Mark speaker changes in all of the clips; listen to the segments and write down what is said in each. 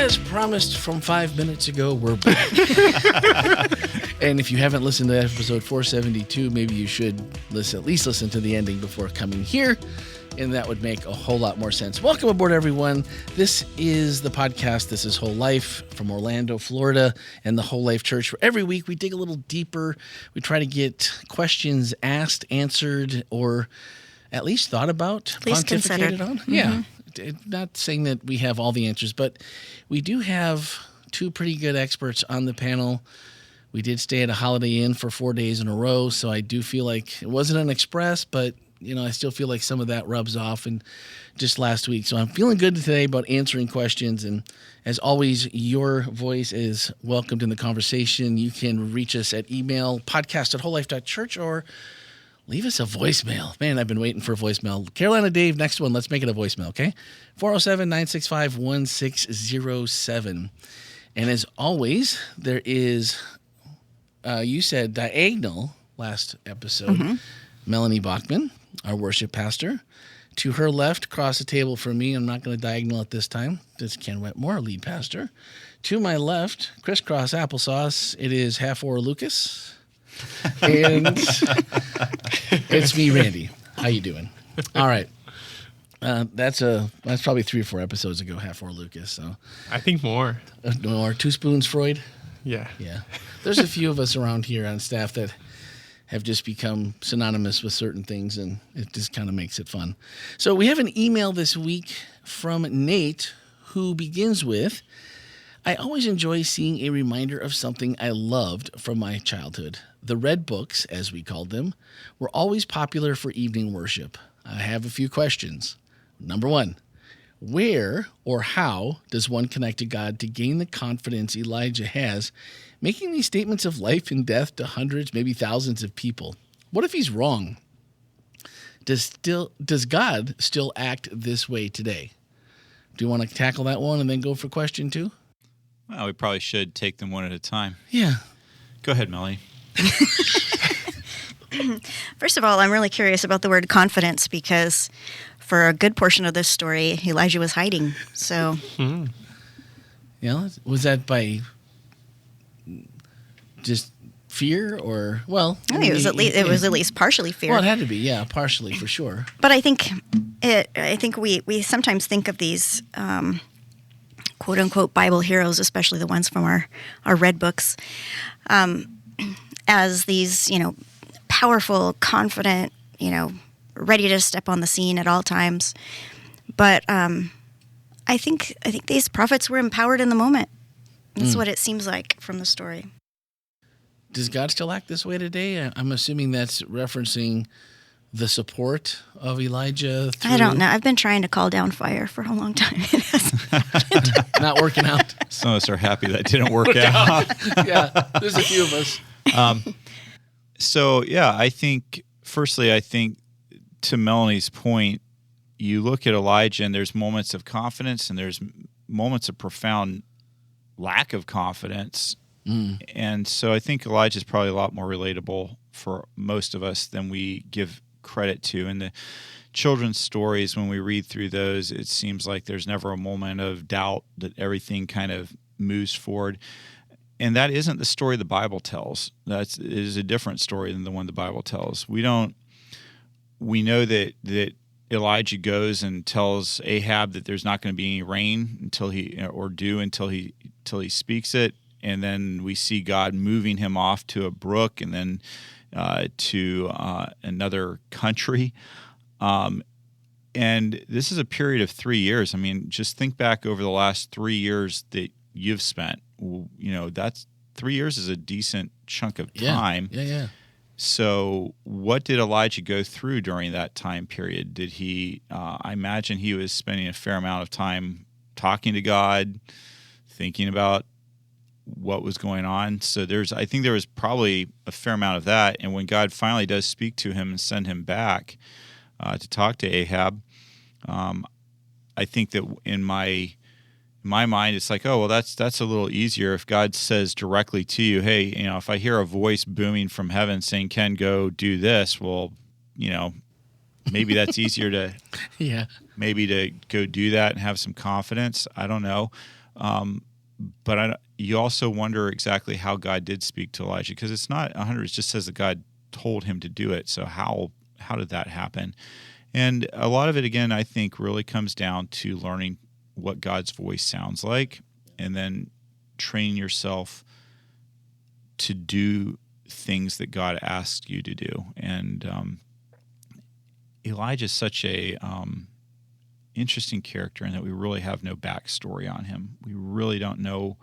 Speaker 1: As promised from 5 minutes ago, we're back. And if you haven't listened to episode 472, maybe you should at least listen to the ending before coming here, and that would make a whole lot more sense. Welcome aboard, everyone. This is the podcast. This is Whole Life from Orlando, Florida, and the Whole Life Church, where every week we dig a little deeper. We try to get questions asked, answered, or at least thought about,
Speaker 2: at least considered
Speaker 1: on.
Speaker 2: Mm-hmm.
Speaker 1: Yeah. Not saying that we have all the answers, but we do have two pretty good experts on the panel. We did stay at a Holiday Inn for 4 days in a row, so I do feel like it wasn't an express, but I still feel like some of that rubs off and just last week. So I'm feeling good today about answering questions, and as always, your voice is welcomed in the conversation. You can reach us at email, podcast@wholelife.church, or leave us a voicemail. Man, I've been waiting for a voicemail. Carolina Dave, next one. Let's make it a voicemail, okay? 407-965-1607. And as always, there is, you said diagonal last episode,
Speaker 2: Mm-hmm.
Speaker 1: Melanie Bachman, our worship pastor. To her left, across the table from me, I'm not going to diagonal at this time. This is Ken Wetmore, lead pastor. To my left, crisscross applesauce, it is half-hour Lucas. And it's me, Randy. How you doing? All right. That's probably 3 or 4 episodes ago, half-hour Lucas. So
Speaker 3: I think more.
Speaker 1: More 2 spoons, Freud.
Speaker 3: Yeah.
Speaker 1: There's a few of us around here on staff that have just become synonymous with certain things, and it just kind of makes it fun. So we have an email this week from Nate, who begins with, I always enjoy seeing a reminder of something I loved from my childhood. The red books, as we called them, were always popular for evening worship. I have a few questions. Number 1, where or how does one connect to God to gain the confidence Elijah has, making these statements of life and death to hundreds, maybe thousands of people? What if he's wrong? Does God still act this way today? Do you want to tackle that one and then go for question 2?
Speaker 4: Well, we probably should take them one at a time.
Speaker 1: Yeah.
Speaker 4: Go ahead, Melanie.
Speaker 2: First of all, I'm really curious about the word confidence because for a good portion of this story, Elijah was hiding. So,
Speaker 1: Yeah, was that by just fear or I
Speaker 2: think it was at least partially fear.
Speaker 1: Well, it had to be, yeah, partially for sure.
Speaker 2: But I think we sometimes think of these quote unquote Bible heroes, especially the ones from our red books, as these powerful, confident, ready to step on the scene at all times. But I think these prophets were empowered in the moment. That's what it seems like from the story.
Speaker 1: Does God still act this way today? I'm assuming that's referencing the support of Elijah.
Speaker 2: I don't know. I've been trying to call down fire for a long time.
Speaker 1: Not working out.
Speaker 4: Some of us are happy that didn't work out.
Speaker 1: Yeah, there's a few of us.
Speaker 4: So, yeah, I think to Melanie's point, you look at Elijah and there's moments of confidence and there's moments of profound lack of confidence. And so I think Elijah is probably a lot more relatable for most of us than we give credit to. And the children's stories, when we read through those, it seems like there's never a moment of doubt, that everything kind of moves forward. And that isn't the story the Bible tells. It is a different story than the one the Bible tells. We know that Elijah goes and tells Ahab that there's not going to be any rain until he speaks it. And then we see God moving him off to a brook and then to another country. And this is a period of 3 years. I mean, just think back over the last 3 years that you've spent. That's 3 years is a decent chunk of time.
Speaker 1: Yeah.
Speaker 4: So what did Elijah go through during that time period? Did he, I imagine he was spending a fair amount of time talking to God, thinking about what was going on. So I think there was probably a fair amount of that. And when God finally does speak to him and send him back to talk to Ahab, I think that in my mind, it's like, oh, well, that's a little easier if God says directly to you, hey, if I hear a voice booming from heaven saying, Ken, go do this, well, maybe that's easier to maybe to go do that and have some confidence. I don't know. But you also wonder exactly how God did speak to Elijah, because it's not 100. It just says that God told him to do it. So how did that happen? And a lot of it, again, I think really comes down to learning what God's voice sounds like, and then training yourself to do things that God asks you to do. And Elijah is such a interesting character in that we really have no backstory on him. We really don't know,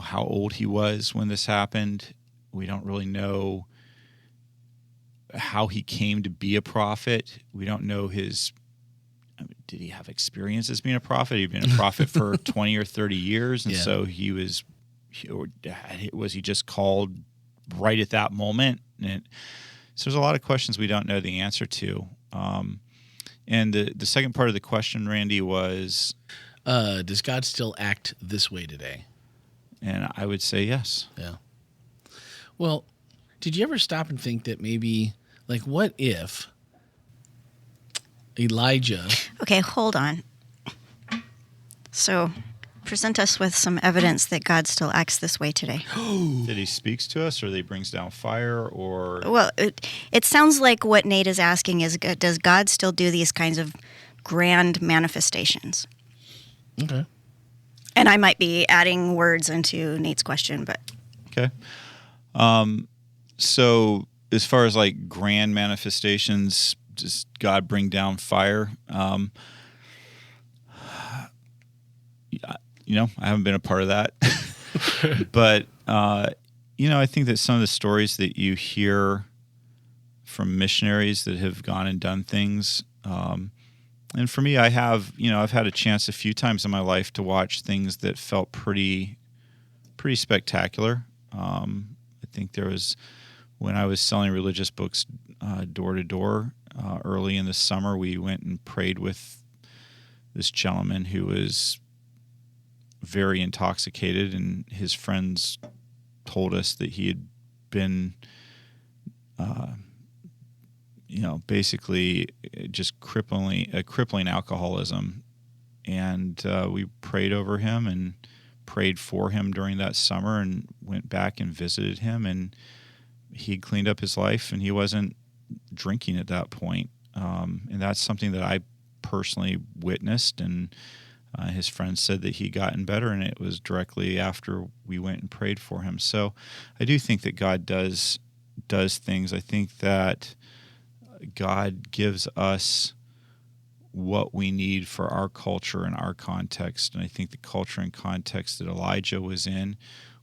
Speaker 4: how old he was when this happened. We don't really know how he came to be a prophet. We don't know did he have experience as being a prophet? He'd been a prophet for 20 or 30 years. And so was he just called right at that moment? And so there's a lot of questions we don't know the answer to. And the second part of the question, Randy, was,
Speaker 1: does God still act this way today?
Speaker 4: And I would say yes.
Speaker 1: Yeah. Well, did you ever stop and think that maybe, like, what if Elijah...
Speaker 2: Okay, hold on. So, present us with some evidence that God still acts this way today.
Speaker 4: That he speaks to us, or that he brings down fire, or...
Speaker 2: Well, it sounds like what Nate is asking is, does God still do these kinds of grand manifestations?
Speaker 1: Okay.
Speaker 2: And I might be adding words into Nate's question, but...
Speaker 4: Okay. So as far as like grand manifestations, does God bring down fire? I haven't been a part of that. But, I think that some of the stories that you hear from missionaries that have gone and done things, and for me, I've had a chance a few times in my life to watch things that felt pretty spectacular. I think there was, when I was selling religious books door to door early in the summer, we went and prayed with this gentleman who was very intoxicated, and his friends told us that he had been basically just crippling alcoholism. And we prayed over him and prayed for him during that summer, and went back and visited him, and he cleaned up his life, and he wasn't drinking at that point. And that's something that I personally witnessed, and his friends said that he gotten better, and it was directly after we went and prayed for him. So I do think that God does things. I think that God gives us what we need for our culture and our context. And I think the culture and context that Elijah was in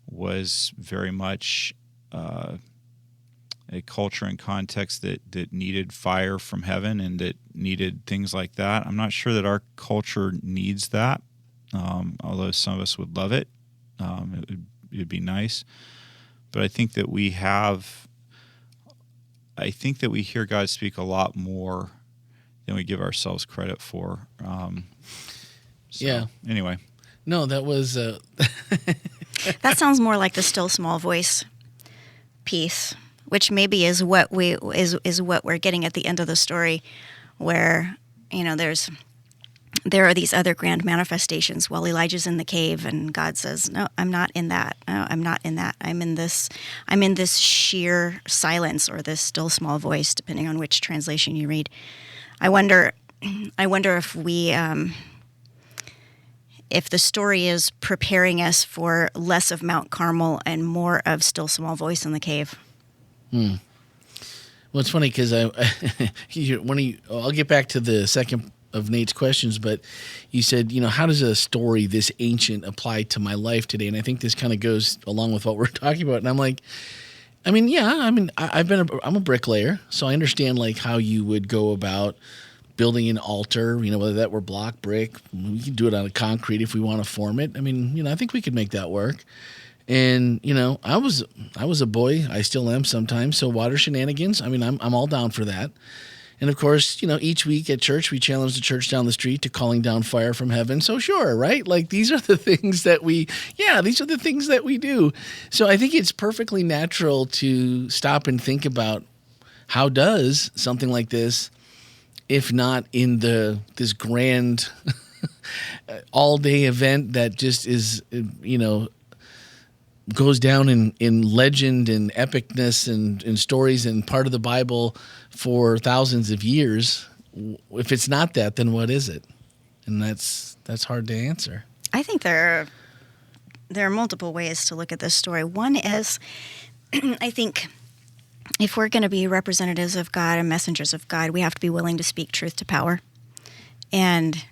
Speaker 4: was very much a culture and context that needed fire from heaven, and that needed things like that. I'm not sure that our culture needs that, although some of us would love it. It'd be nice. But I think that we hear God speak a lot more than we give ourselves credit for.
Speaker 1: Yeah.
Speaker 4: Anyway.
Speaker 1: No, that was...
Speaker 2: That sounds more like the still small voice piece, which maybe is what we're getting at the end of the story, where there are these other grand manifestations while Elijah's in the cave, and God says, "No, I'm not in that. No, I'm not in that. I'm in this sheer silence, or this still small voice, depending on which translation you read." I wonder if if the story is preparing us for less of Mount Carmel and more of still small voice in the cave.
Speaker 1: Well, it's funny because I'll get back to the second of Nate's questions, but you said, how does a story this ancient apply to my life today? And I think this kind of goes along with what we're talking about. And I'm like, I'm a bricklayer, so I understand like how you would go about building an altar, whether that were block, brick. We can do it out of concrete if we want to form it. I think we could make that work. And, I was a boy. I still am sometimes. So water shenanigans, I'm all down for that. And of course, each week at church, we challenge the church down the street to calling down fire from heaven. So sure, right? Like these are the things that we do. So I think it's perfectly natural to stop and think about how does something like this, if not in this grand all day event that just is, goes down in legend and epicness and stories and part of the Bible for thousands of years. If it's not that, then what is it? And that's hard to answer.
Speaker 2: I think there are multiple ways to look at this story. One is, I think if we're going to be representatives of God and messengers of God, we have to be willing to speak truth to power. And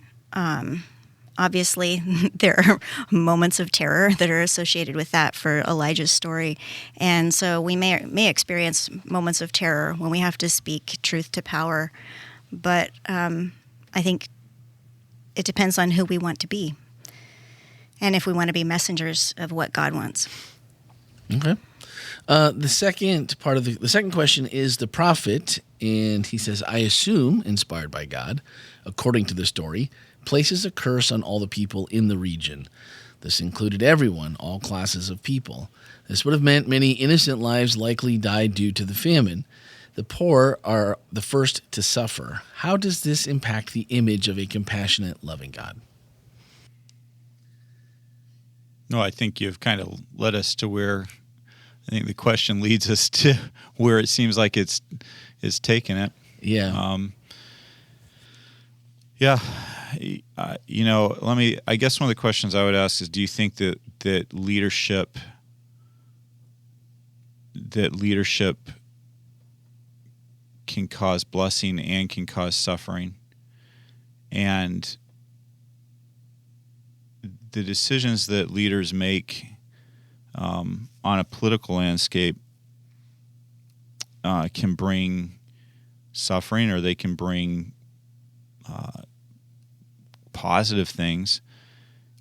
Speaker 2: obviously, there are moments of terror that are associated with that for Elijah's story. And so we may experience moments of terror when we have to speak truth to power. But I think it depends on who we want to be and if we want to be messengers of what God wants.
Speaker 1: Okay. The second question is the prophet, and he says, I assume, inspired by God, according to the story, places a curse on all the people in the region. This included everyone, all classes of people. This would have meant many innocent lives likely died due to the famine. The poor are the first to suffer. How does this impact the image of a compassionate, loving God?
Speaker 4: No, I think you've kind of led us to where I think the question leads us to where it seems like it's taken it.
Speaker 1: Yeah.
Speaker 4: I guess one of the questions I would ask is, do you think that leadership can cause blessing and can cause suffering? And the decisions that leaders make on a political landscape can bring suffering, or they can bring positive things.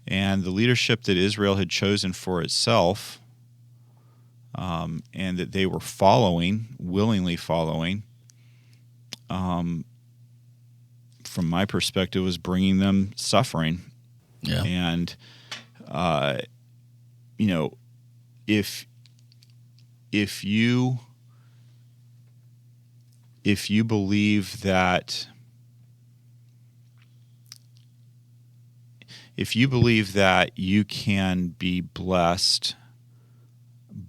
Speaker 4: And the leadership that Israel had chosen for itself, and that they were willingly following, from my perspective, was bringing them suffering.
Speaker 1: Yeah.
Speaker 4: And if you believe that you can be blessed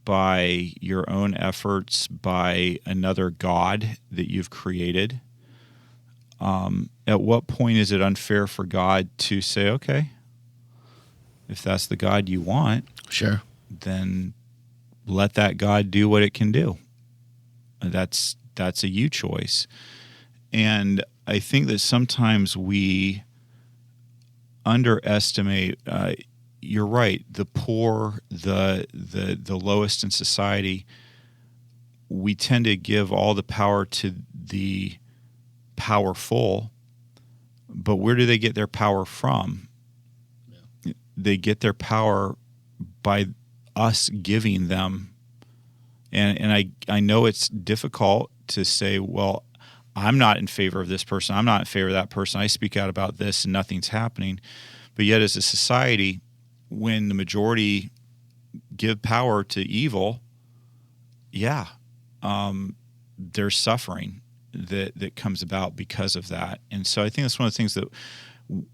Speaker 4: by your own efforts, by another God that you've created, at what point is it unfair for God to say, okay, if that's the God you want,
Speaker 1: Sure,
Speaker 4: then let that God do what it can do. That's a you choice. And I think that sometimes we underestimate, you're right, the poor, the lowest in society. We tend to give all the power to the powerful, but where do they get their power from? Yeah. They get their power by us giving them. And I know it's difficult to say, well, I'm not in favor of this person, I'm not in favor of that person, I speak out about this and nothing's happening. But yet as a society, when the majority give power to evil, there's suffering that comes about because of that. And so I think that's one of the things that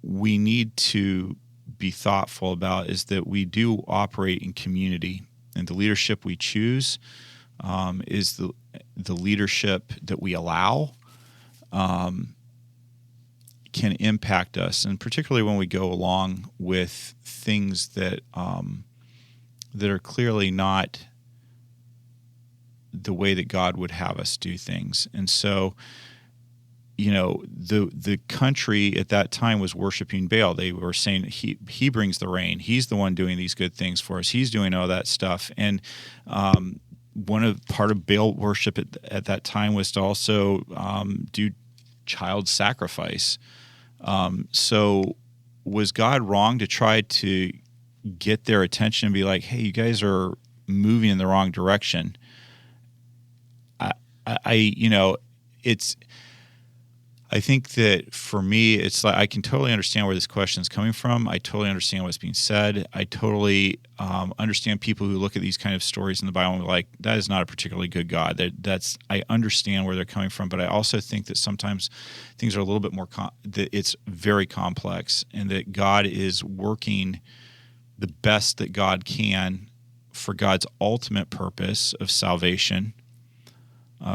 Speaker 4: we need to be thoughtful about, is that we do operate in community, and the leadership we choose is the leadership that we allow can impact us, and particularly when we go along with things that are clearly not the way that God would have us do things. And so, the country at that time was worshiping Baal. They were saying he brings the rain. He's the one doing these good things for us. He's doing all that stuff. And part of Baal worship at that time was to also do child sacrifice. So was God wrong to try to get their attention and be like, hey, you guys are moving in the wrong direction? I think that for me, it's like I can totally understand where this question is coming from. I totally understand what's being said. I totally understand people who look at these kind of stories in the Bible and are like, that is not a particularly good God. I understand where they're coming from, but I also think that sometimes things are a little bit more, that it's very complex, and that God is working the best that God can for God's ultimate purpose of salvation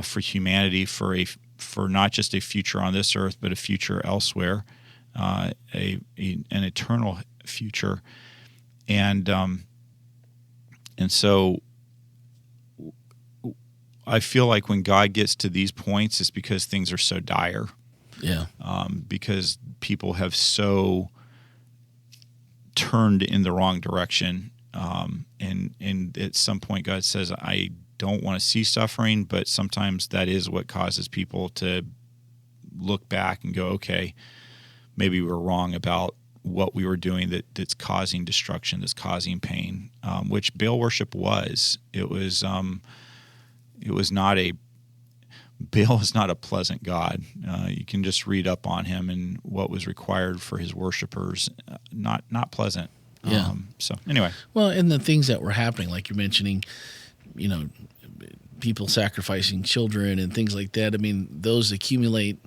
Speaker 4: for humanity, for not just a future on this earth, but a future elsewhere, an eternal future, and so I feel like when God gets to these points, it's because things are so dire.
Speaker 1: Yeah.
Speaker 4: Because people have so turned in the wrong direction, and at some point, God says, I don't want to see suffering, but sometimes that is what causes people to look back and go, okay, maybe we were wrong about what we were doing that's causing destruction, that's causing pain, which Baal worship was. Baal is not a pleasant God. You can just read up on him and what was required for his worshipers, not pleasant.
Speaker 1: Yeah.
Speaker 4: So anyway.
Speaker 1: Well, and the things that were happening, like you're mentioning, people sacrificing children and things like that. I mean, those accumulate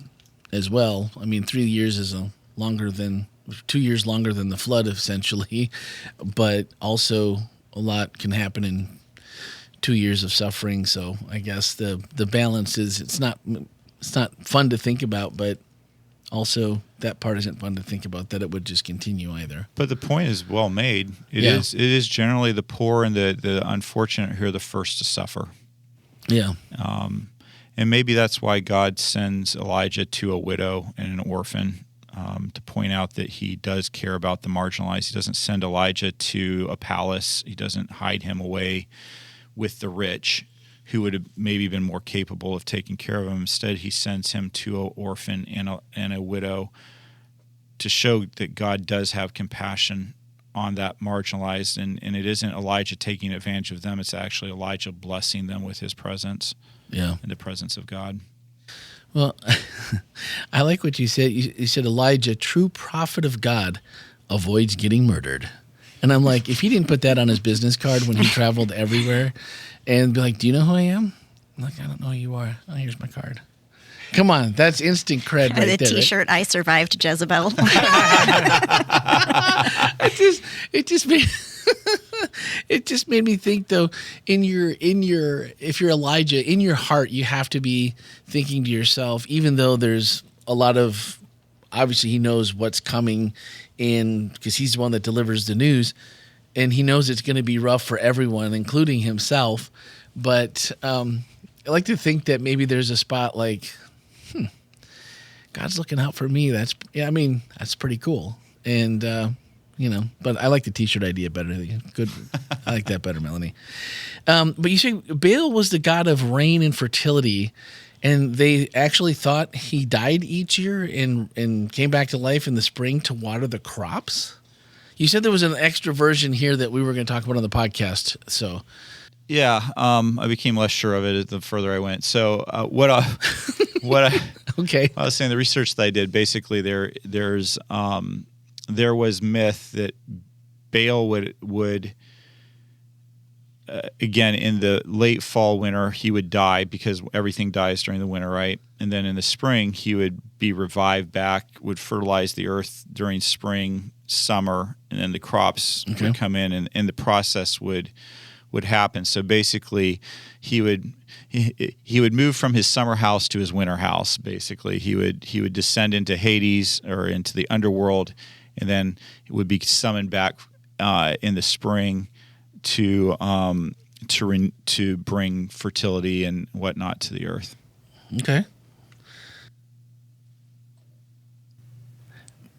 Speaker 1: as well. I mean, 3 years is 2 years longer than the flood, essentially, but also a lot can happen in 2 years of suffering. So I guess the balance is it's not fun to think about, but also that part isn't fun to think about, that it would just continue either.
Speaker 4: But the point is well made. It is generally the poor and the unfortunate who are the first to suffer.
Speaker 1: Yeah.
Speaker 4: And maybe that's why God sends Elijah to a widow and an orphan, to point out that he does care about the marginalized. He doesn't send Elijah to a palace. He doesn't hide him away with the rich, who would have maybe been more capable of taking care of him. Instead, he sends him to an orphan and a widow to show that God does have compassion on that marginalized. And it isn't Elijah taking advantage of them. It's actually Elijah blessing them with his presence, in the presence of God.
Speaker 1: Well, I like what you said. You said Elijah, true prophet of God, avoids getting murdered. And I'm like, if he didn't put that on his business card when he traveled everywhere and be like, do you know who I am? I'm like, I don't know who you are. Oh, here's my card. Come on, that's instant cred right
Speaker 2: the
Speaker 1: there.
Speaker 2: T-shirt, right? I survived Jezebel.
Speaker 1: It just made me think, though, if you're Elijah, in your heart, you have to be thinking to yourself, even though there's a lot of, obviously he knows what's coming in because he's the one that delivers the news, and he knows it's going to be rough for everyone, including himself. But I like to think that maybe there's a spot like, God's looking out for me. That's pretty cool. And, but I like the T-shirt idea better. Good. I like that better, Melanie. But you say Baal was the god of rain and fertility, and they actually thought he died each year and came back to life in the spring to water the crops. You said there was an extra version here that we were going to talk about on the podcast. So,
Speaker 4: yeah, I became less sure of it the further I went. So, okay. I was saying the research that I did, basically there was myth that Baal would again, in the late fall, winter, he would die because everything dies during the winter, right? And then in the spring, he would be revived back, would fertilize the earth during spring, summer, and then the crops would come in, and the process would happen. So basically, he would move from his summer house to his winter house. Basically, he would descend into Hades or into the underworld, and then it would be summoned back in the spring to bring fertility and whatnot to the earth.
Speaker 1: Okay.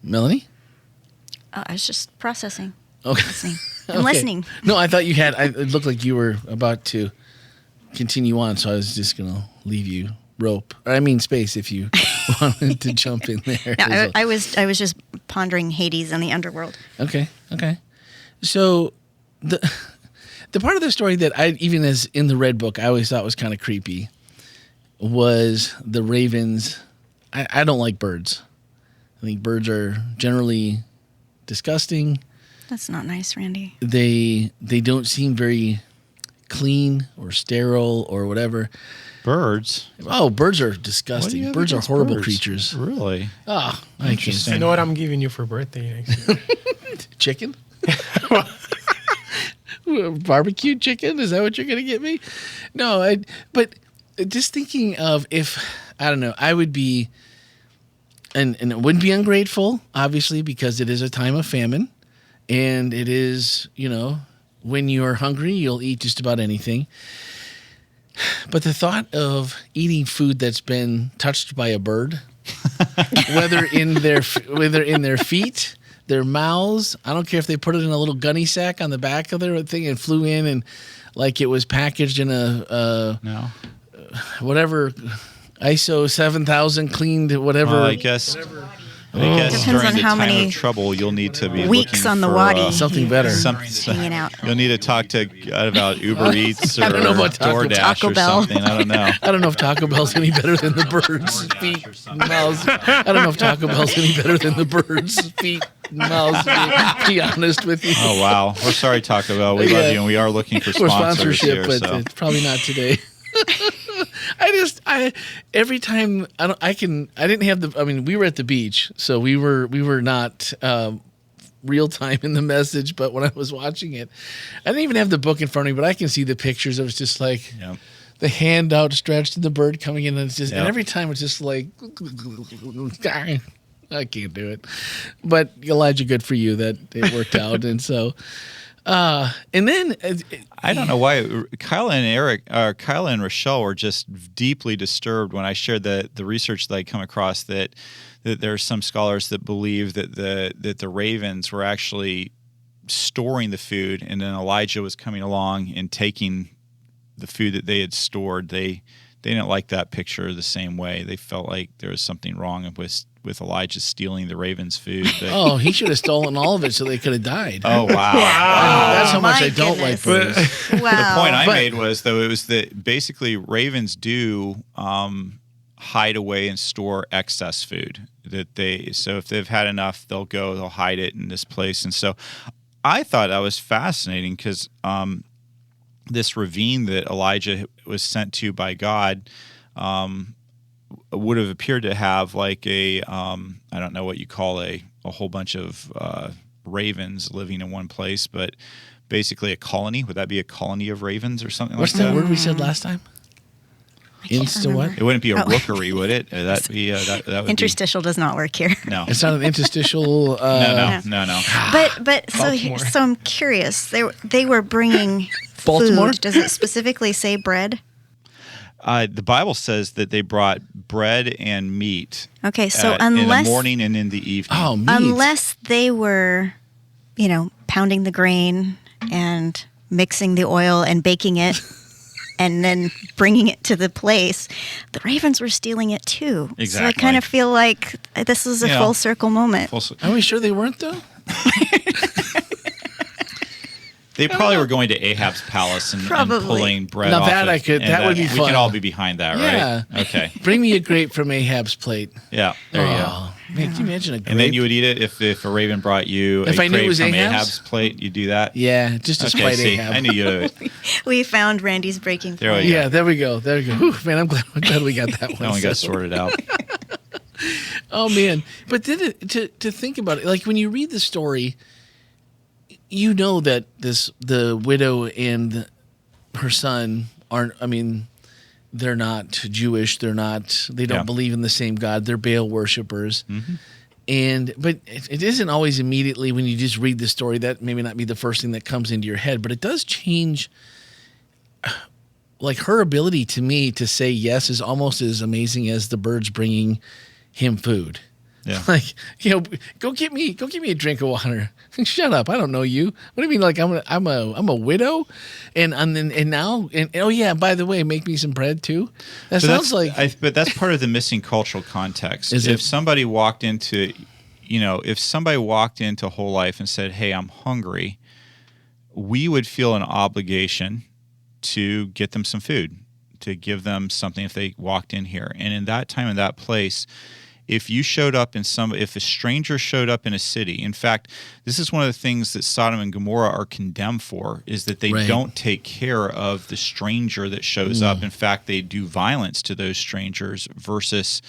Speaker 1: Melanie?
Speaker 2: I was just processing.
Speaker 1: Okay.
Speaker 2: I'm listening.
Speaker 1: No, I thought you had. It looked like you were about to continue on, so I was just going to leave you space if you wanted to jump in there.
Speaker 2: No, I was just pondering Hades and the underworld.
Speaker 1: Okay. So the part of the story that I, even as in the Red Book, I always thought was kind of creepy was the ravens I don't like birds. I think birds are generally disgusting.
Speaker 2: That's not nice, Randy.
Speaker 1: They don't seem very clean or sterile or whatever.
Speaker 4: Birds?
Speaker 1: Oh, birds are
Speaker 4: What do you
Speaker 1: disgusting.
Speaker 4: have
Speaker 1: Birds are
Speaker 4: against
Speaker 1: horrible
Speaker 4: birds?
Speaker 1: creatures.
Speaker 4: Really?
Speaker 1: Oh, I can't.
Speaker 3: I know what I'm giving you for birthday next year.
Speaker 1: Chicken? Barbecued chicken? Is that what you're going to get me? No, but just thinking of if, I don't know, I would be, and it wouldn't be ungrateful, obviously, because it is a time of famine. And it is, when you're hungry, you'll eat just about anything. But the thought of eating food that's been touched by a bird, whether in their feet, their mouths, I don't care if they put it in a little gunny sack on the back of their thing and flew in and like it was packaged in a
Speaker 4: No.
Speaker 1: whatever ISO 7000 cleaned whatever.
Speaker 4: Well, I guess
Speaker 2: Depends
Speaker 4: during
Speaker 2: on
Speaker 4: the
Speaker 2: how
Speaker 4: time
Speaker 2: many
Speaker 4: of trouble, you'll need to be
Speaker 2: weeks
Speaker 4: looking
Speaker 2: on the
Speaker 4: for,
Speaker 2: waddy.
Speaker 1: Something better.
Speaker 2: Hanging out.
Speaker 4: You'll need to talk to God about Uber Eats or
Speaker 1: I don't know about
Speaker 4: DoorDash
Speaker 2: Taco
Speaker 4: or
Speaker 2: Bell.
Speaker 4: something. I don't know.
Speaker 1: I don't know if Taco Bell's any better than the birds' feet and mouths. I don't know if Taco Bell's any better than the birds' feet and mouths, to be honest with you.
Speaker 4: Oh, wow. We're sorry, Taco Bell. We
Speaker 1: Yeah.
Speaker 4: love you, and we are looking for
Speaker 1: For
Speaker 4: sponsors
Speaker 1: sponsorship,
Speaker 4: here.
Speaker 1: but
Speaker 4: So.
Speaker 1: it's probably not today. Every time I didn't have we were at the beach, so we were not real time in the message, but when I was watching it, I didn't even have the book in front of me, but I can see the pictures. It was just like
Speaker 4: Yep.
Speaker 1: the hand outstretched and the bird coming in, and it's just,
Speaker 4: Yep.
Speaker 1: and every time it's just like, I can't do it. But Elijah, good for you that it worked out, and so. And then
Speaker 4: I don't know why Kyla and Rochelle were just deeply disturbed when I shared the research that I come across that there are some scholars that believe that the ravens were actually storing the food, and then Elijah was coming along and taking the food that they had stored. They didn't like that picture the same way. They felt like there was something wrong with Elijah stealing the ravens' food. But,
Speaker 1: he should have stolen all of it so they could have died.
Speaker 4: oh wow!
Speaker 1: That's how much
Speaker 2: my
Speaker 1: I don't like
Speaker 2: goodness.
Speaker 1: birds.
Speaker 2: Wow.
Speaker 4: The point I
Speaker 1: But-
Speaker 4: made was, though, it was that basically ravens do hide away and store excess food. So if they've had enough, they'll hide it in this place. And so I thought that was fascinating because this ravine that Elijah was sent to by God would have appeared to have like I don't know what you call a whole bunch of ravens living in one place, but basically a colony. Would that be a colony of ravens or something
Speaker 1: What's
Speaker 4: like
Speaker 1: that
Speaker 4: that?
Speaker 1: word we said last time?
Speaker 2: can't
Speaker 1: Insta what?
Speaker 2: remember.
Speaker 4: It wouldn't be a
Speaker 2: Oh.
Speaker 4: rookery, would it? That be that would
Speaker 2: Interstitial does not work here.
Speaker 4: be, no.
Speaker 1: It's not an interstitial.
Speaker 4: No.
Speaker 2: But
Speaker 3: Baltimore.
Speaker 2: so I'm curious. They were bringing
Speaker 1: Baltimore?
Speaker 2: food. Does it specifically say bread?
Speaker 4: The Bible says that they brought bread and meat.
Speaker 2: Okay, so
Speaker 4: in the
Speaker 2: unless
Speaker 4: morning and in the evening.
Speaker 1: Oh, meat.
Speaker 2: unless they were, pounding the grain and mixing the oil and baking it and then bringing it to the place, the ravens were stealing it too.
Speaker 4: Exactly.
Speaker 2: So I kind of feel like this is a
Speaker 4: Yeah.
Speaker 2: full circle moment.
Speaker 1: Are we sure they weren't though?
Speaker 4: They probably were going to Ahab's palace and
Speaker 2: Probably.
Speaker 4: pulling bread
Speaker 1: Now
Speaker 4: off
Speaker 1: that
Speaker 4: of-
Speaker 1: I could-
Speaker 4: and
Speaker 1: that would be
Speaker 4: We
Speaker 1: fun.
Speaker 4: can all be behind that,
Speaker 1: Yeah.
Speaker 4: right? Okay.
Speaker 1: Bring me a grape from Ahab's plate.
Speaker 4: Yeah. There you go.
Speaker 1: Oh, man, can you imagine a grape?
Speaker 4: And then you would eat it if a raven brought you
Speaker 1: If
Speaker 4: a
Speaker 1: I knew it
Speaker 4: grape
Speaker 1: was
Speaker 4: from
Speaker 1: Ahab's?
Speaker 4: Ahab's plate. You do that.
Speaker 1: Yeah, just to
Speaker 4: Okay.
Speaker 1: spite
Speaker 4: See,
Speaker 1: Ahab.
Speaker 4: I knew you.
Speaker 2: We found Randy's breaking
Speaker 4: There we
Speaker 2: point.
Speaker 4: go.
Speaker 1: Yeah, there we go. There we go. Whew, man, I'm glad we got that one.
Speaker 4: That one got
Speaker 1: So-
Speaker 4: sorted out.
Speaker 1: Oh man, but then to think about it, like when you read the story, you know that the widow and her son aren't. I mean, they're not Jewish. They don't
Speaker 4: Yeah.
Speaker 1: believe in the same God. They're Baal worshipers.
Speaker 4: Mm-hmm.
Speaker 1: But it isn't always immediately when you just read the story that maybe not be the first thing that comes into your head, but it does change. Like her ability to me to say yes is almost as amazing as the birds bringing him food.
Speaker 4: Yeah.
Speaker 1: Like, go get me a drink of water. Shut up. I don't know you. What do you mean? Like I'm a widow, and now oh yeah, by the way, make me some bread too. That
Speaker 4: So
Speaker 1: sounds like
Speaker 4: but that's part of the missing cultural context.
Speaker 1: Is
Speaker 4: if
Speaker 1: it?
Speaker 4: somebody walked into, whole life and said, "Hey, I'm hungry," we would feel an obligation to get them some food, to give them something if they walked in here. And in that time, in that place, if you showed up if a stranger showed up in a city, in fact, this is one of the things that Sodom and Gomorrah are condemned for, is that they don't take care of the stranger that shows up. In fact, they do violence to those strangers versus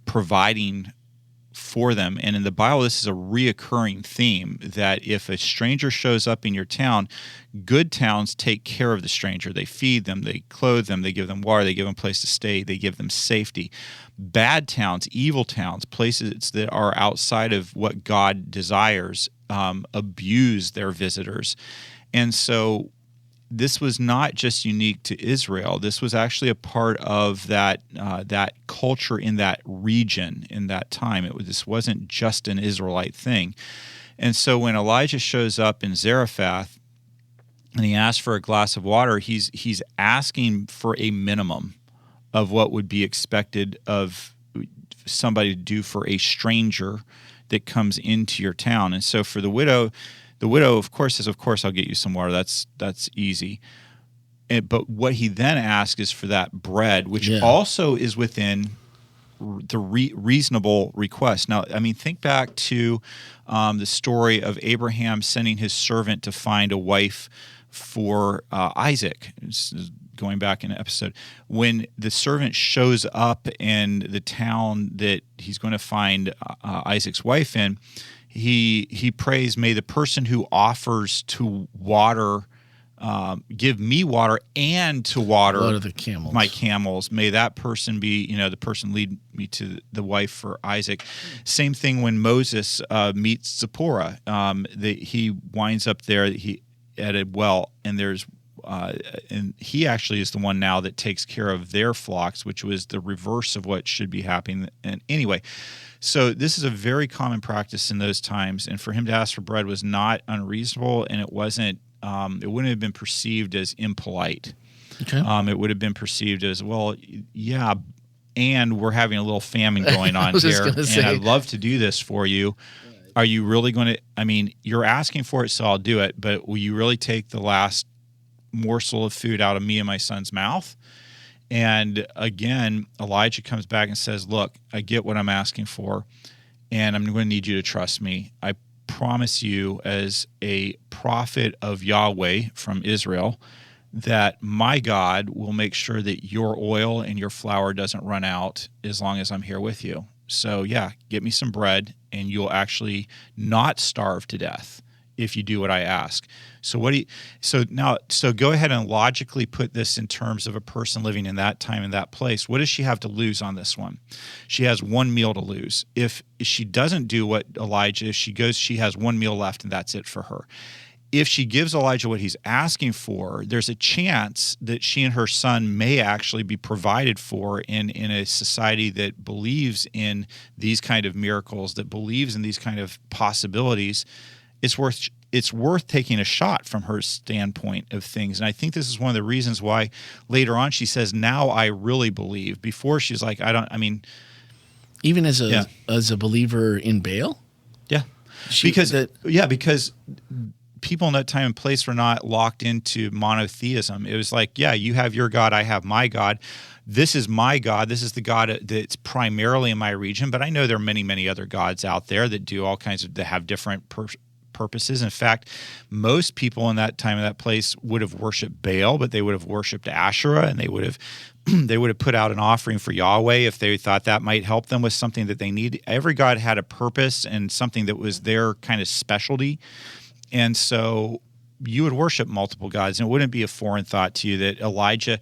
Speaker 4: providing for them. And in the Bible, this is a reoccurring theme, that if a stranger shows up in your town, good towns take care of the stranger. They feed them, they clothe them, they give them water, they give them a place to stay, they give them safety. Bad towns, evil towns, places that are outside of what God desires, abuse their visitors. And so this was not just unique to Israel. This was actually a part of that culture in that region in that time. This wasn't just an Israelite thing. And so when Elijah shows up in Zarephath and he asks for a glass of water, he's asking for a minimum of what would be expected of somebody to do for a stranger that comes into your town. And so for the widow, of course, says, "Of course, I'll get you some water. That's easy." But what he then asks is for that bread, which also is within the reasonable request. Now, I mean, think back to the story of Abraham sending his servant to find a wife for Isaac. Going back in an episode, when the servant shows up in the town that he's going to find Isaac's wife in, he prays, "May the person who offers to water, give me water and to water my camels. May that person be, the person lead me to the wife for Isaac." Same thing when Moses meets Zipporah. He winds up there at a well, and and he actually is the one now that takes care of their flocks, which was the reverse of what should be happening. And anyway, so this is a very common practice in those times, and for him to ask for bread was not unreasonable, and it wasn't. It wouldn't have been perceived as impolite.
Speaker 1: Okay.
Speaker 4: It would have been perceived as, well, yeah, and we're having a little famine going on here, and I'd love to do this for you. Are you really going to? I mean, you're asking for it, so I'll do it. But will you really take the last morsel of food out of me and my son's mouth? And again, Elijah comes back and says, "Look, I get what I'm asking for, and I'm going to need you to trust me. I promise you, as a prophet of Yahweh from Israel, that my God will make sure that your oil and your flour doesn't run out as long as I'm here with you. So yeah, get me some bread, and you'll actually not starve to death if you do what I ask." So so go ahead and logically put this in terms of a person living in that time, in that place. What does she have to lose on this one? She has one meal to lose. If she doesn't do what Elijah, she has one meal left, and that's it for her. If she gives Elijah what he's asking for, there's a chance that she and her son may actually be provided for in a society that believes in these kind of miracles, that believes in these kind of possibilities. It's worth taking a shot from her standpoint of things. And I think this is one of the reasons why later on she says, "Now I really believe." Before she's like,
Speaker 1: even as a believer in Baal?
Speaker 4: Yeah. Because people in that time and place were not locked into monotheism. It was like, yeah, you have your God, I have my God. This is my God. This is the God that's primarily in my region. But I know there are many, many other gods out there that do all kinds that have different purposes. In fact, most people in that time and that place would have worshipped Baal, but they would have worshipped Asherah, and they would have put out an offering for Yahweh if they thought that might help them with something that they need. Every god had a purpose and something that was their kind of specialty. And so you would worship multiple gods, and it wouldn't be a foreign thought to you that Elijah,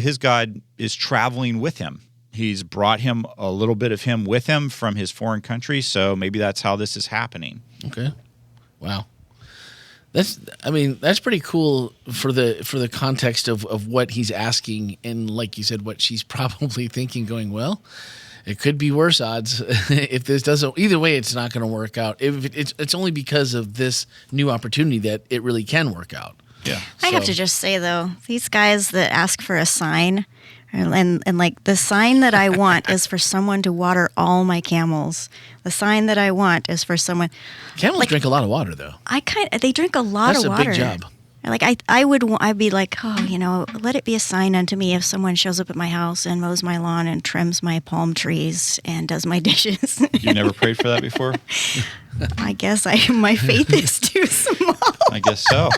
Speaker 4: his God is traveling with him. He's brought him a little bit of him with him from his foreign country, so maybe that's how this is happening.
Speaker 1: Okay. Wow. That's pretty cool for the context of what he's asking, and like you said, what she's probably thinking, going, well, it could be worse odds if this doesn't. Either way, it's not going to work out. It's only because of this new opportunity that it really can work out.
Speaker 4: Yeah.
Speaker 2: I have to just say though, these guys that ask for a sign, and like the sign that I want is for someone to water all my camels. The sign that I want is for someone.
Speaker 1: Camels drink a lot of water, though.
Speaker 2: They drink a lot of water.
Speaker 1: That's a big job.
Speaker 2: Like I'd be like, oh, let it be a sign unto me if someone shows up at my house and mows my lawn and trims my palm trees and does my dishes.
Speaker 4: You never prayed for that before?
Speaker 2: I guess my faith is too small.
Speaker 4: I guess so.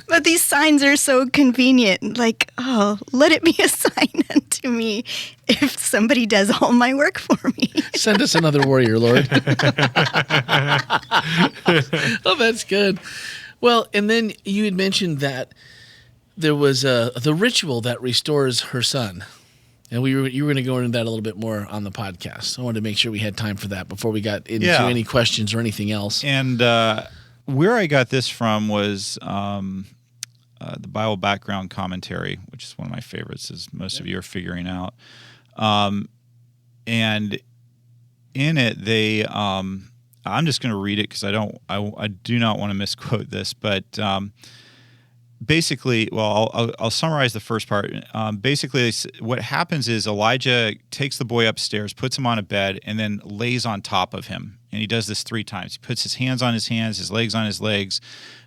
Speaker 2: But these signs are so convenient. Like, oh, let it be a sign unto me if somebody does all my work for me.
Speaker 1: Send us another warrior, Lord. Oh, that's good. Well, and then you had mentioned that there was the ritual that restores her son. And you were going to go into that a little bit more on the podcast. So I wanted to make sure we had time for that before we got into any questions or anything else.
Speaker 4: And where I got this from was the Bible Background Commentary, which is one of my favorites, as most of you are figuring out. And in it, they I'm just going to read it because I do not want to misquote this, but basically, well, I'll summarize the first part. Basically, what happens is Elijah takes the boy upstairs, puts him on a bed, and then lays on top of him. And he does this 3 times. He puts his hands on his hands, his legs on his legs,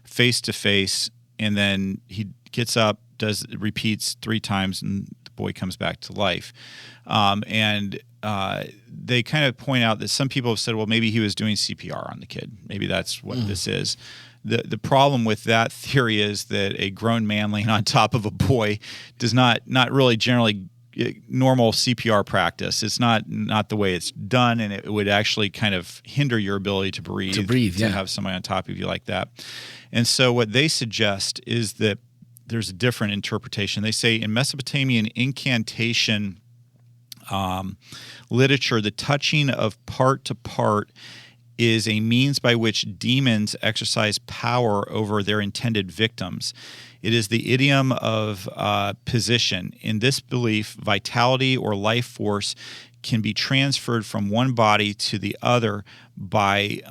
Speaker 4: face to face, and then he gets up, repeats 3 times, and the boy comes back to life. They kind of point out that some people have said, well, maybe he was doing CPR on the kid. Maybe that's what this is. The problem with that theory is that a grown man laying on top of a boy does not really generally normal CPR practice. It's not the way it's done, and it would actually kind of hinder your ability to breathe, to have somebody on top of you like that. And so what they suggest is that there's a different interpretation. They say in Mesopotamian incantation literature, the touching of part to part is a means by which demons exercise power over their intended victims. It is the idiom of position. In this belief, vitality or life force can be transferred from one body to the other by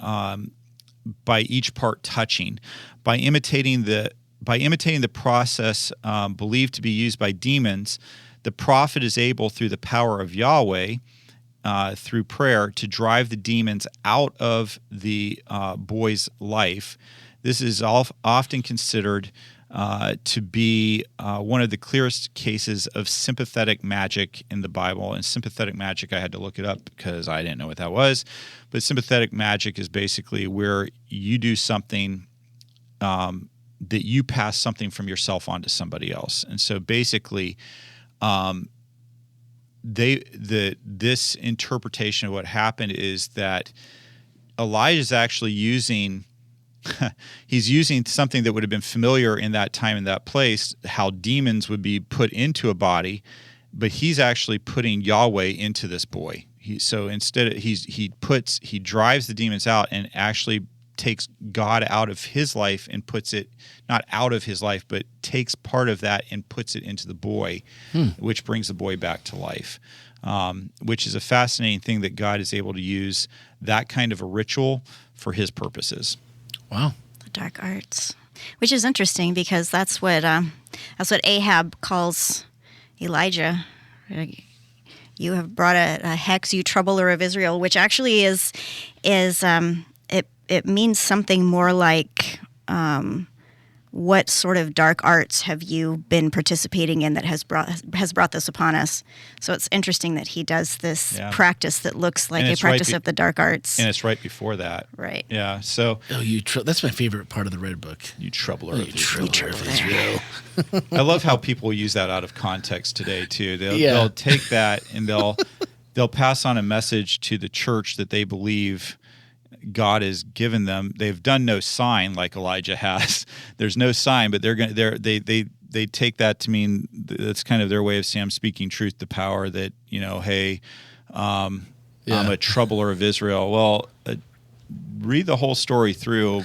Speaker 4: each part touching. By imitating the process believed to be used by demons, the prophet is able, through the power of Yahweh, through prayer, to drive the demons out of the boy's life. This is often considered to be one of the clearest cases of sympathetic magic in the Bible. And sympathetic magic, I had to look it up because I didn't know what that was. But sympathetic magic is basically where you do something that you pass something from yourself onto somebody else. And so basically, this interpretation of what happened is that Elijah is actually using something that would have been familiar in that time and that place, how demons would be put into a body, but he's actually putting Yahweh into this boy. He drives the demons out and actually takes God out of his life and puts it, not out of his life, but takes part of that and puts it into the boy, which brings the boy back to life, which is a fascinating thing that God is able to use that kind of a ritual for his purposes.
Speaker 1: Wow.
Speaker 2: The dark arts, which is interesting because that's what Ahab calls Elijah. You have brought a hex, you troubler of Israel, which actually is it means something more like what sort of dark arts have you been participating in that has brought this upon us? So it's interesting that he does this practice that looks like a practice of the dark arts.
Speaker 4: And it's right before that.
Speaker 2: Right.
Speaker 4: Yeah. So
Speaker 1: that's my favorite part of the Red Book.
Speaker 4: You troubler of
Speaker 1: Israel.
Speaker 4: I love how people use that out of context today too. They'll take that and they'll pass on a message to the church that they believe God has given them. They've done no sign like Elijah has. There's no sign, but they take that to mean that's kind of their way of saying, I'm speaking truth to power, that, hey, I'm a troubler of Israel. Well, read the whole story through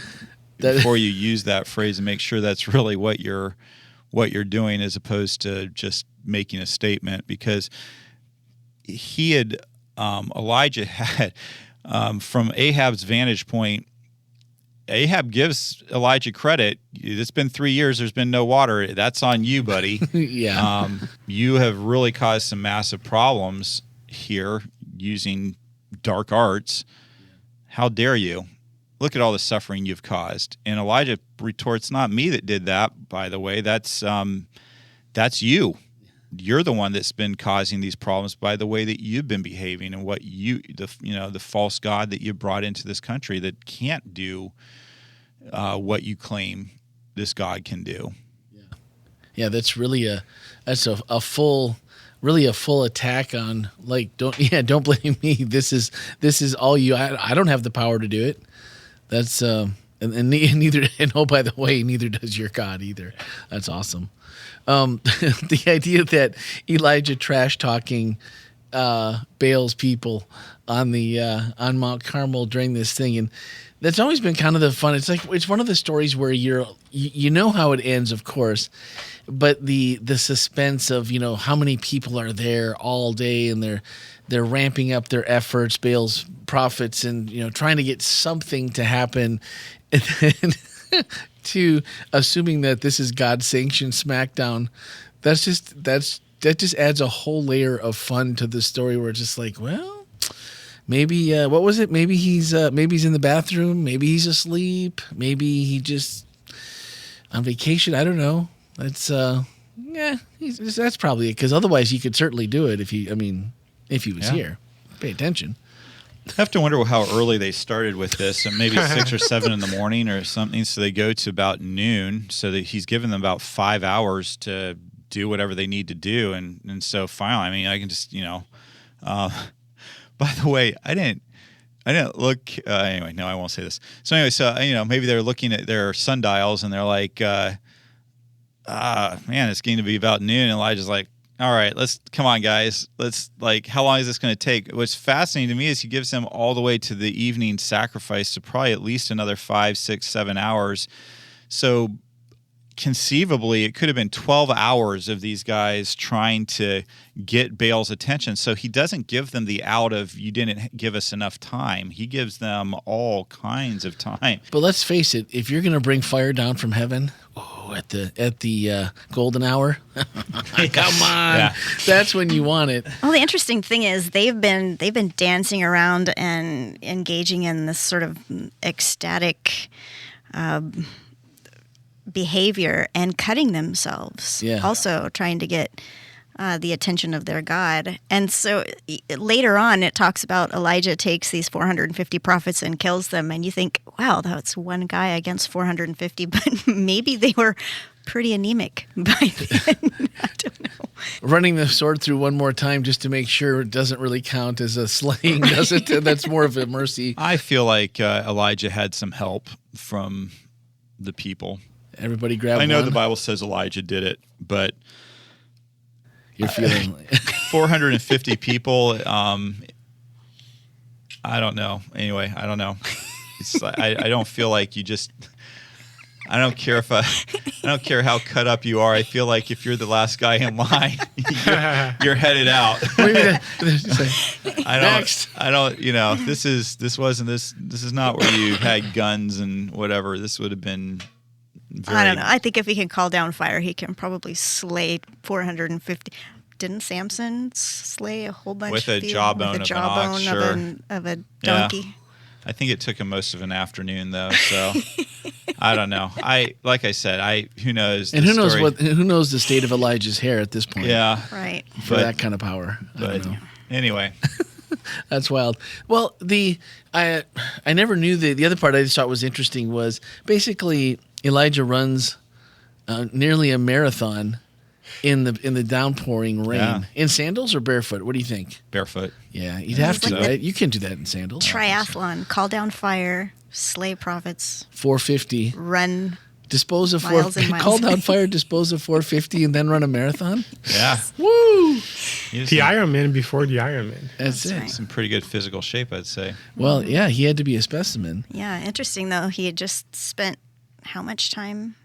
Speaker 4: before you use that phrase and make sure that's really what you're doing, as opposed to just making a statement, because Elijah had, from Ahab's vantage point, Ahab gives Elijah credit. It's been 3 years. There's been no water. That's on you, buddy.
Speaker 1: Yeah.
Speaker 4: You have really caused some massive problems here using dark arts. How dare you? look at all the suffering you've caused. And Elijah retorts, not me that did that, by the way. That's you. You're the one that's been causing these problems by the way that you've been behaving and what the false god that you brought into this country that can't do what you claim this God can do.
Speaker 1: Yeah, that's really a full attack on, like, don't blame me. This is all you. I don't have the power to do it. That's and neither, and oh, by the way, neither does your God either. That's awesome. The idea that Elijah trash talking Baal's people on Mount Carmel during this thing, and that's always been kind of the fun. It's one of the stories where you know how it ends, of course, but the suspense of how many people are there all day, and they're ramping up their efforts, Baal's prophets, and trying to get something to happen, and then to assuming that this is God sanctioned smackdown. That just adds a whole layer of fun to the story, where it's just like, well, maybe what was it? Maybe he's in the bathroom. Maybe he's asleep. Maybe he just on vacation. I don't know. That's that's probably it. Because otherwise, he could certainly do it if he was here. Pay attention.
Speaker 4: I have to wonder how early they started with this, and maybe 6 or 7 in the morning or something. So they go to about noon. So that he's given them about 5 hours to do whatever they need to do, and so finally, I can just by the way, I didn't look anyway. No, I won't say this. So anyway, maybe they're looking at their sundials and they're like, man, it's going to be about noon. And Elijah's like, all right, come on, guys. How long is this going to take? What's fascinating to me is he gives them all the way to the evening sacrifice, so probably at least another 5, 6, 7 hours. So conceivably, it could have been 12 hours of these guys trying to get Baal's attention. So he doesn't give them the out of, you didn't give us enough time. He gives them all kinds of time.
Speaker 1: But let's face it, if you're going to bring fire down from heaven, at the golden hour, come on, yeah. That's when you want it.
Speaker 2: Well, the interesting thing is they've been dancing around and engaging in this sort of ecstatic behavior and cutting themselves. Yeah. Also trying to get the attention of their God. And so later on, it talks about Elijah takes these 450 prophets and kills them. And you think, wow, that's one guy against 450. But maybe they were pretty anemic by then. I don't know.
Speaker 1: Running the sword through one more time just to make sure it doesn't really count as a slaying, does it? That's more of a mercy.
Speaker 4: I feel like Elijah had some help from the people.
Speaker 1: Everybody grab one.
Speaker 4: I know the Bible says Elijah did it, but
Speaker 1: you're feeling
Speaker 4: 450 people. I don't know. Anyway, I don't know. It's I don't feel like you just. I don't care I don't care how cut up you are. I feel like if you're the last guy in line, you're headed out. I don't. This is not where you had guns and whatever. This would have been.
Speaker 2: I don't know. I think if he can call down fire, he can probably slay 450. Didn't Samson slay a whole bunch
Speaker 4: with a jawbone of an ox,
Speaker 2: of a donkey?
Speaker 4: Yeah. I think it took him most of an afternoon, though. So I don't know. Like I said, who knows?
Speaker 1: And who knows the state of Elijah's hair at this point?
Speaker 4: Yeah,
Speaker 2: right.
Speaker 1: For that kind of power.
Speaker 4: But anyway.
Speaker 1: That's wild. Well, I never knew the other part I just thought was interesting was basically Elijah runs nearly a marathon in the downpouring rain in sandals or barefoot. What do you think?
Speaker 4: Barefoot.
Speaker 1: Yeah, you'd have to, right? You can't do that in sandals.
Speaker 2: Triathlon: call down fire, slay prophets,
Speaker 1: 450,
Speaker 2: run.
Speaker 1: Dispose of call down fire, dispose of 450, and then run a marathon.
Speaker 4: Yeah,
Speaker 1: woo!
Speaker 3: The Ironman before the Ironman.
Speaker 1: That's it.
Speaker 2: Right.
Speaker 4: It's in pretty good physical shape, I'd say.
Speaker 1: Well, yeah, he had to be a specimen.
Speaker 2: Yeah, interesting though. He had just spent how much time?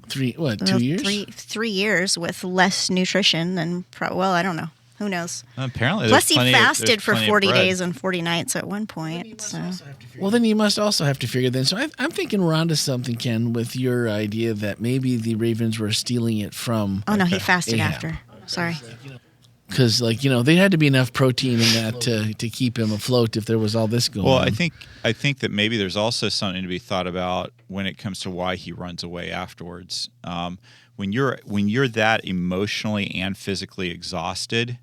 Speaker 1: 2 years?
Speaker 2: 3 years with less nutrition than. I don't know. Who knows?
Speaker 4: Apparently,
Speaker 2: plus he fasted for 40 days and 40 nights at one point.
Speaker 1: Well, then you must also have to figure then. So I'm thinking we're onto something, Ken, with your idea that maybe the ravens were stealing it from.
Speaker 2: Oh no, he fasted
Speaker 1: Ahab.
Speaker 2: after. Sorry.
Speaker 1: Because, there had to be enough protein in that to keep him afloat if there was all this going on.
Speaker 4: Well, I think that maybe there's also something to be thought about when it comes to why he runs away afterwards. When you're that emotionally and physically exhausted,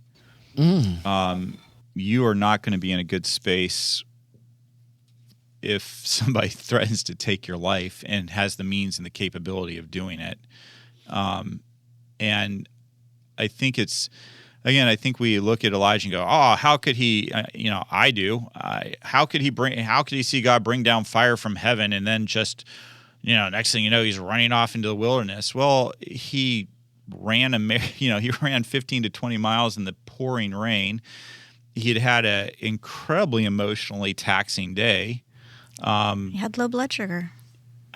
Speaker 4: you are not going to be in a good space if somebody threatens to take your life and has the means and the capability of doing it. And I think I think we look at Elijah and go, "Oh, how could he?" I do. How could he see God bring down fire from heaven and then just, next thing you know, he's running off into the wilderness? Well, he ran he ran 15 to 20 miles in the pouring rain. He'd had an incredibly emotionally taxing day.
Speaker 2: He had low blood sugar.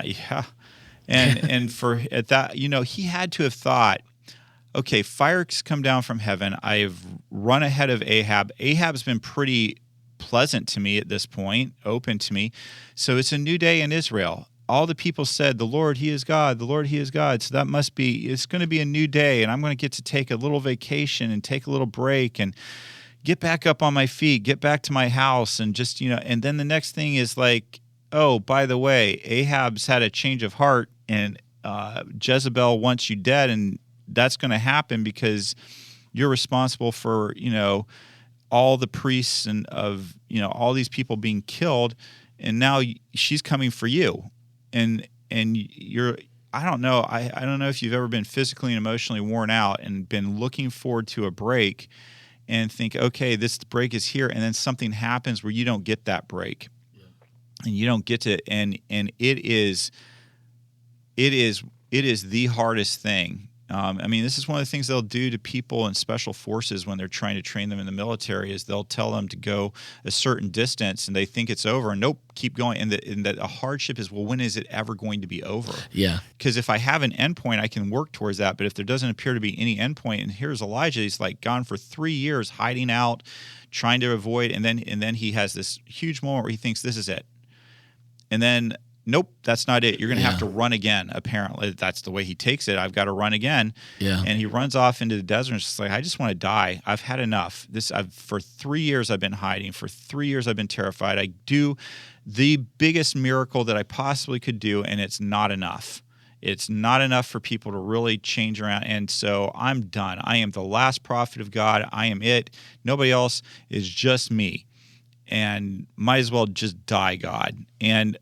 Speaker 4: Yeah, and for at that, he had to have thought, okay, fire's come down from heaven. I've run ahead of Ahab. Ahab's been pretty pleasant to me at this point, open to me. So it's a new day in Israel. All the people said, the Lord, he is God. The Lord, he is God. So it's going to be a new day, and I'm going to get to take a little vacation and take a little break and get back up on my feet, get back to my house, and just, and then the next thing is like, oh, by the way, Ahab's had a change of heart, and Jezebel wants you dead, and that's going to happen because you're responsible for, all the priests and of, all these people being killed, and now she's coming for you. And you're, I don't know if you've ever been physically and emotionally worn out and been looking forward to a break and think, okay, this break is here, and then something happens where you don't get that break. Yeah. And you don't get to, and it is the hardest thing. This is one of the things they'll do to people in special forces when they're trying to train them in the military is they'll tell them to go a certain distance and they think it's over and nope, keep going. And that a hardship is, well, when is it ever going to be over?
Speaker 1: Yeah.
Speaker 4: Because if I have an endpoint, I can work towards that. But if there doesn't appear to be any endpoint, and here's Elijah, he's like gone for 3 years hiding out, trying to avoid, and then he has this huge moment where he thinks this is it. And then nope, that's not it. You're going to have to run again. Apparently, that's the way he takes it. I've got to run again.
Speaker 1: Yeah.
Speaker 4: And he runs off into the desert. And it's just like, I just want to die. I've had enough. For 3 years, I've been hiding. For 3 years, I've been terrified. I do the biggest miracle that I possibly could do, and it's not enough. It's not enough for people to really change around. And so I'm done. I am the last prophet of God. I am it. Nobody else is just me. And might as well just die, God. And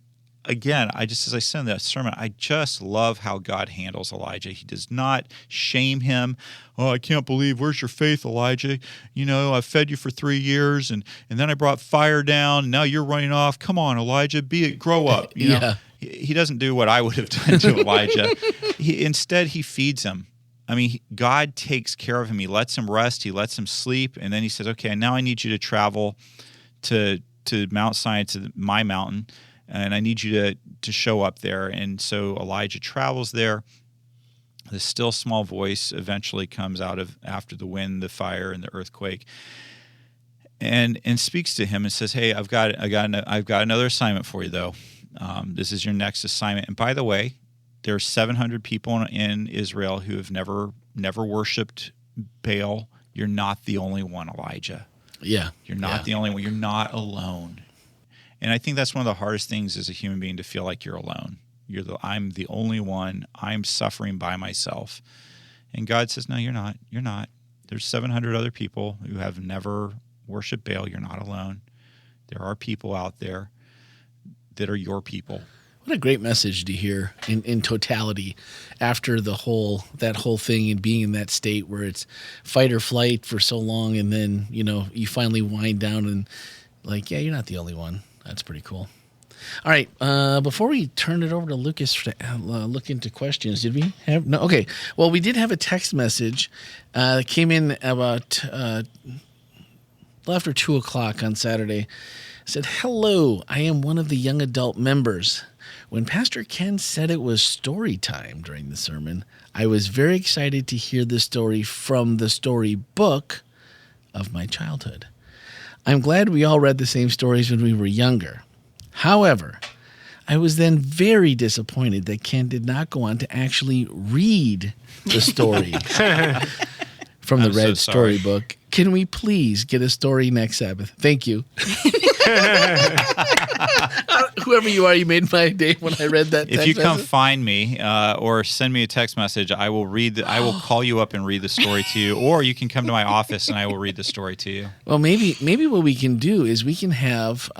Speaker 4: again, as I said in that sermon, I just love how God handles Elijah. He does not shame him. Oh, I can't believe, where's your faith, Elijah? I've fed you for 3 years, and then I brought fire down. Now you're running off. Come on, Elijah, grow up. He doesn't do what I would have done to Elijah. Instead, he feeds him. God takes care of him. He lets him rest. He lets him sleep. And then he says, okay, now I need you to travel to Mount Sinai, to my mountain, and I need you to show up there. And so Elijah travels there. The still small voice eventually comes out of after the wind, the fire, and the earthquake, and speaks to him and says, "Hey, I've got another assignment for you, though. This is your next assignment. And by the way, there are 700 people in Israel who have never worshipped Baal. You're not the only one, Elijah.
Speaker 1: Yeah,
Speaker 4: you're not the only one. You're not alone." And I think that's one of the hardest things as a human being, to feel like you're alone. I'm the only one. I'm suffering by myself. And God says, no, you're not. You're not. There's 700 other people who have never worshiped Baal. You're not alone. There are people out there that are your people.
Speaker 1: What a great message to hear in totality after that whole thing and being in that state where it's fight or flight for so long, and then you finally wind down and like, yeah, you're not the only one. That's pretty cool. All right. Before we turn it over to Lucas to look into questions, did we have? No. Okay. Well, we did have a text message that came in about after 2:00 on Saturday. It said, "Hello, I am one of the young adult members. When Pastor Ken said it was story time during the sermon, I was very excited to hear the story from the storybook of my childhood. I'm glad we all read the same stories when we were younger. However, I was then very disappointed that Ken did not go on to actually read the story. from the
Speaker 4: I'm so
Speaker 1: Red
Speaker 4: sorry.
Speaker 1: Storybook. Can we please get a story next Sabbath? Thank you. Whoever you are, you made my day when I read that.
Speaker 4: If you come
Speaker 1: message.
Speaker 4: find me or send me a text message, I will I will call you up and read the story to you, or you can come to my office and I will read the story to you.
Speaker 1: Well, maybe what we can do is we can have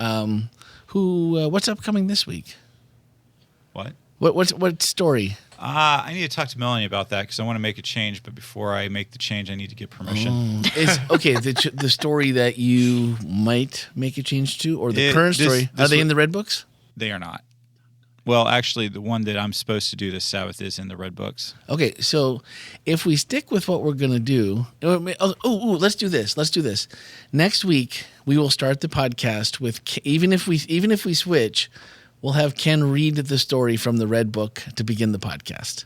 Speaker 1: what's upcoming this week?
Speaker 4: What?
Speaker 1: What story?
Speaker 4: I need to talk to Melanie about that because I want to make a change. But before I make the change, I need to get permission.
Speaker 1: Is the story that you might make a change to, or the current story? Are they in the Red Books?
Speaker 4: They are not. Well, actually, the one that I'm supposed to do this Sabbath is in the Red Books.
Speaker 1: Okay, so if we stick with what we're going to do, let's do this. Let's do this. Next week we will start the podcast with even if we switch, we'll have Ken read the story from the Red Book to begin the podcast.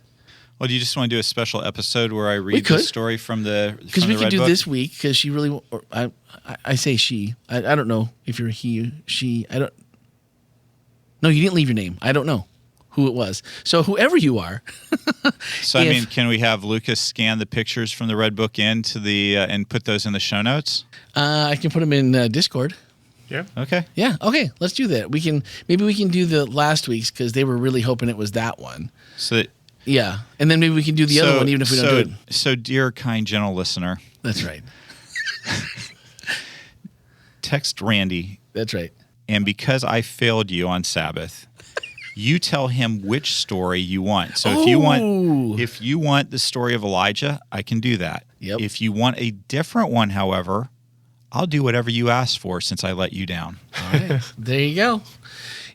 Speaker 4: Well, do you just want to do a special episode where I read the story from the
Speaker 1: because we could do
Speaker 4: book?
Speaker 1: this week because she really. I say she. I don't know if you're he, she. I don't. No, you didn't leave your name. I don't know who it was. So whoever you are.
Speaker 4: So, can we have Lucas scan the pictures from the Red Book into the and put those in the show notes?
Speaker 1: I can put them in Discord.
Speaker 3: Yeah.
Speaker 4: Okay.
Speaker 1: Yeah. Okay. Let's do that. Maybe we can do the last week's because they were really hoping it was that one.
Speaker 4: So
Speaker 1: yeah, and then maybe we can do the other one even if we don't do it.
Speaker 4: So, dear, kind, gentle listener,
Speaker 1: That's right.
Speaker 4: text Randy.
Speaker 1: That's right.
Speaker 4: And because I failed you on Sabbath, you tell him which story you want. So if you want the story of Elijah, I can do that.
Speaker 1: Yep.
Speaker 4: If you want a different one, however, I'll do whatever you ask for since I let you down.
Speaker 1: All right. There you go.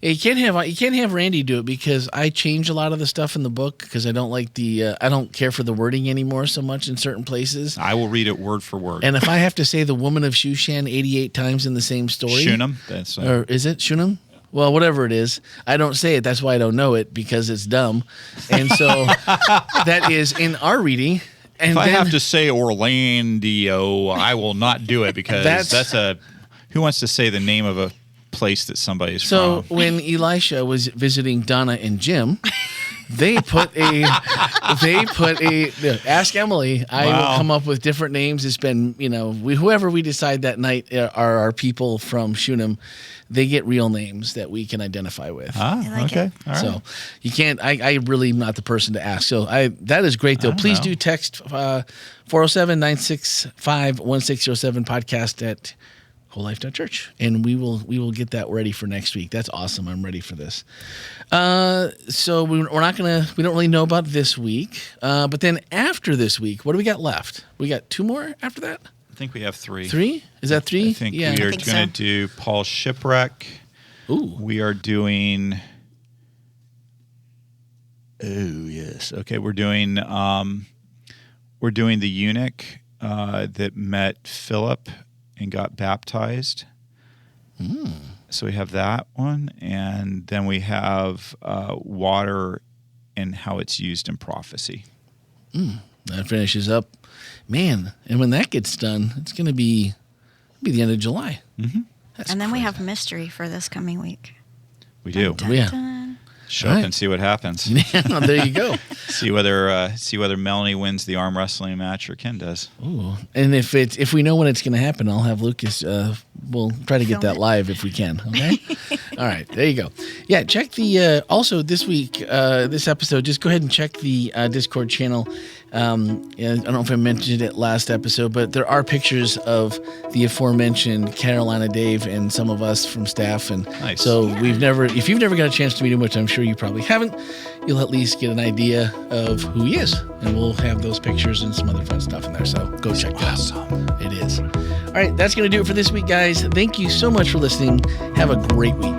Speaker 1: You can't have Randy do it because I change a lot of the stuff in the book because I don't like I don't care for the wording anymore so much in certain places.
Speaker 4: I will read it word for word.
Speaker 1: And if I have to say the woman of Shushan 88 times in the same story,
Speaker 4: Shunem,
Speaker 1: or is it Shunem? Well, whatever it is, I don't say it. That's why I don't know it because it's dumb. And so that is in our reading. And
Speaker 4: if I have to say Orlando, I will not do it because that's who wants to say the name of a place that somebody's from?
Speaker 1: So when Elisha was visiting Donna and Jim, they put ask Emily. I will come up with different names. It's been, whoever we decide that night are our people from Shunem. They get real names that we can identify with.
Speaker 4: Okay. All right.
Speaker 1: So you can't, I really am not the person to ask. So that is great though. Please do text 407-965-1607 podcast at wholelife.church, and we will get that ready for next week. That's awesome. I'm ready for this. So we don't really know about this week, but then after this week, what do we got left? We got 2 more after that?
Speaker 4: I think we have 3.
Speaker 1: 3? Is that 3?
Speaker 4: I think we are going to do Paul's shipwreck.
Speaker 1: Ooh.
Speaker 4: We are doing. Oh yes. Okay, we're doing the eunuch that met Philip and got baptized. So we have that one, and then we have water and how it's used in prophecy.
Speaker 1: That finishes up, man. And when that gets done, it's going to be the end of July.
Speaker 4: Mm-hmm.
Speaker 2: And then we have mystery for this coming week.
Speaker 4: We do.
Speaker 2: Dun,
Speaker 1: Yeah.
Speaker 2: dun.
Speaker 4: Show up and see what happens.
Speaker 1: Yeah, there you go.
Speaker 4: see whether Melanie wins the arm wrestling match or Ken does.
Speaker 1: Ooh. And if we know when it's going to happen, I'll have Lucas. We'll try to get that live if we can. Okay. All right. There you go. Yeah. Check the also this week this episode. Just go ahead and check the Discord channel. I don't know if I mentioned it last episode, but there are pictures of the aforementioned Carolina Dave and some of us from staff. And
Speaker 4: nice.
Speaker 1: So if you've never got a chance to meet him, which I'm sure you probably haven't, you'll at least get an idea of who he is. And we'll have those pictures and some other fun stuff in there. So go check that out. It is. All right. That's going to do it for this week, guys. Thank you so much for listening. Have a great week.